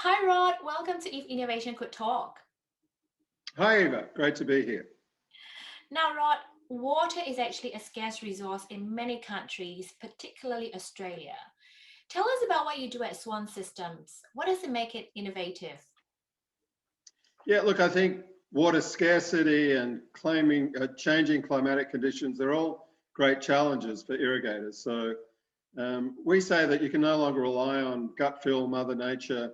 Hi Rod, welcome to If Innovation Could Talk. Hi, Eva. Great to be here. Now Rod, water is actually a scarce resource in many countries, particularly Australia. Tell us about what you do at SWAN Systems. What does it make it innovative? Yeah, look, I think water scarcity and changing climatic conditions, they're all great challenges for irrigators. So we say that you can no longer rely on gut feel, Mother Nature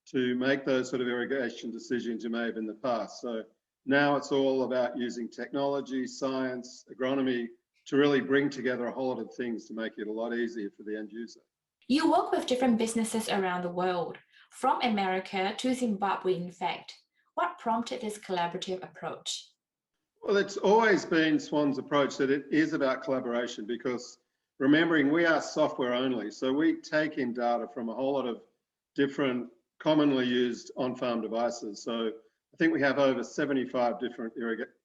to make those sort of irrigation decisions you may have in the past. So now it's all about using technology, science, agronomy to really bring together a whole lot of things to make it a lot easier for the end user. You work with different businesses around the world, from America to Zimbabwe, in fact. What prompted this collaborative approach? Well, it's always been Swan's approach that it is about collaboration because remembering we are software only. So we take in data from a whole lot of different commonly used on-farm devices. So I think we have over 75 different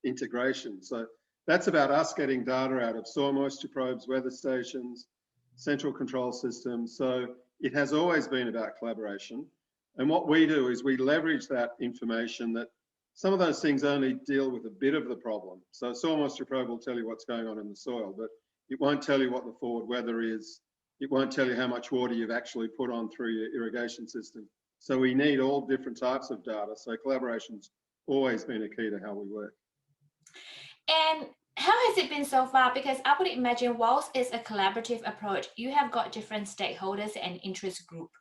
integrations. So that's about us getting data out of soil moisture probes, weather stations, central control systems. So it has always been about collaboration. And what we do is we leverage that information that some of those things only deal with a bit of the problem. So soil moisture probe will tell you what's going on in the soil, but it won't tell you what the forward weather is. It won't tell you how much water you've actually put on through your irrigation system. So we need all different types of data. So collaboration's always been a key to how we work. And how has it been so far? Because I would imagine whilst it's a collaborative approach, you have got different stakeholders and interest group.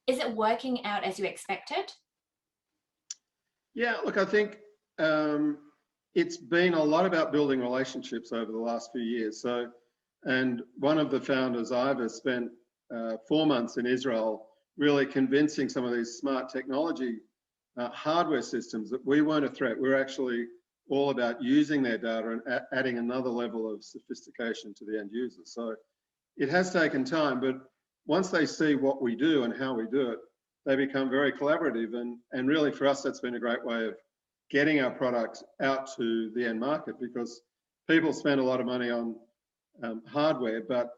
Is it working out as you expected? Yeah, look, I think it's been a lot about building relationships over the last few years. So, and one of the founders, Ivor, spent 4 months in Israel really convincing some of these smart technology hardware systems that we weren't a threat. We're actually all about using their data and adding another level of sophistication to the end user. So it has taken time, but once they see what we do and how we do it, they become very collaborative. And really for us, that's been a great way of getting our products out to the end market because people spend a lot of money on hardware, but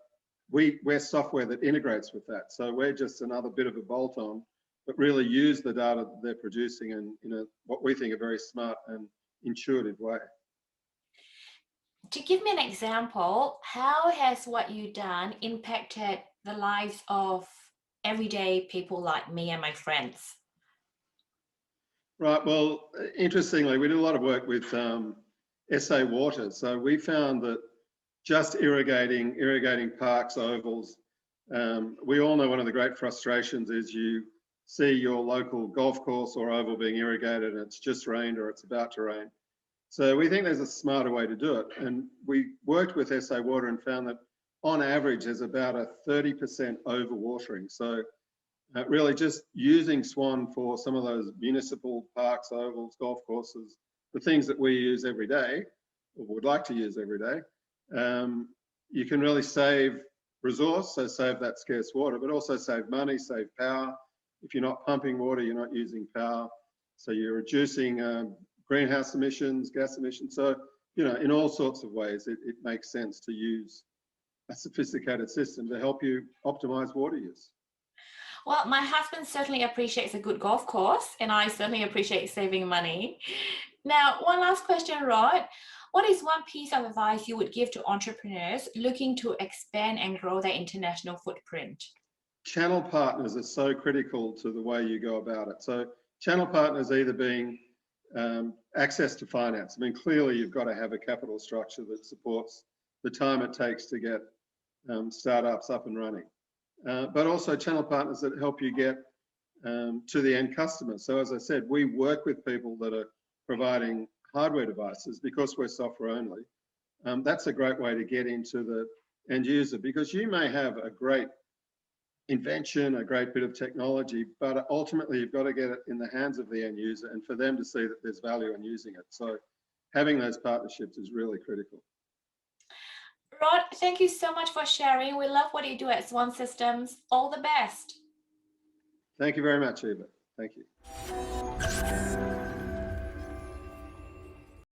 we're software that integrates with that. So we're just another bit of a bolt on, but really use the data that they're producing in what we think a very smart and intuitive way. To give me an example, how has what you've done impacted the lives of everyday people like me and my friends? Right, well, interestingly, we do a lot of work with SA Water. So we found that just irrigating parks, ovals, we all know one of the great frustrations is you see your local golf course or oval being irrigated and it's just rained or it's about to rain. So we think there's a smarter way to do it. And we worked with SA Water and found that on average, there's about a 30% overwatering. So really just using SWAN for some of those municipal parks, ovals, golf courses, the things that we use every day, or would like to use every day, you can really save resource, so save that scarce water, but also save money, save power. If you're not pumping water, you're not using power. So you're reducing greenhouse emissions, gas emissions. So, in all sorts of ways, it makes sense to use a sophisticated system to help you optimize water use. Well, my husband certainly appreciates a good golf course, and I certainly appreciate saving money. Now, one last question, Rod. What is one piece of advice you would give to entrepreneurs looking to expand and grow their international footprint? Channel partners are so critical to the way you go about it. So channel partners either being access to finance. I mean, clearly you've got to have a capital structure that supports the time it takes to get startups up and running. But also channel partners that help you get to the end customer. So as I said, we work with people that are providing hardware devices because we're software only. That's a great way to get into the end user because you may have a great invention, a great bit of technology, but ultimately you've got to get it in the hands of the end user and for them to see that there's value in using it. So having those partnerships is really critical. Rod, thank you so much for sharing. We love what you do at SWAN Systems. All the best. Thank you very much, Eva. Thank you.